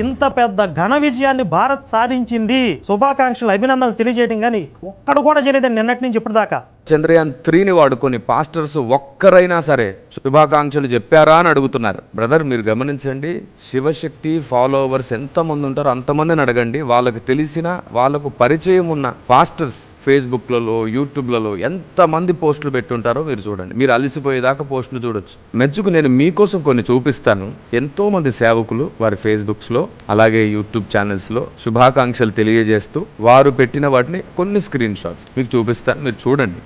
ఇంత పెద్ద ఘన విజయాన్ని భారత్ సాధించింది, శుభాకాంక్షలు అభినందనలు తెలియజేయడం కానీ ఒక్కడు కూడా చేయలేదని నిన్నటి నుంచి ఇప్పటిదాకా. చంద్రయాన్ 3ని వాడుకొని పాస్టర్స్ ఒక్కరైనా సరే శుభాకాంక్షలు చెప్పారా అని అడుగుతున్నారు. బ్రదర్, మీరు గమనించండి, శివశక్తి ఫాలోవర్స్ ఎంతమంది ఉంటారో అంతమందిని అడగండి. వాళ్ళకి తెలిసిన, వాళ్ళకు పరిచయం ఉన్న పాస్టర్స్ ఫేస్బుక్లలో, యూట్యూబ్లలో ఎంతమంది పోస్టులు పెట్టుంటారో మీరు చూడండి. మీరు అలసిపోయేదాకా పోస్టులు చూడొచ్చు. మెచ్చుకు నేను మీకోసం కొన్ని చూపిస్తాను. ఎంతోమంది సేవకులు వారి ఫేస్బుక్స్లో అలాగే యూట్యూబ్ ఛానల్స్లో శుభాకాంక్షలు తెలియజేస్తూ వారు పెట్టిన వాటిని కొన్ని స్క్రీన్ షాట్స్ మీకు చూపిస్తాను, మీరు చూడండి.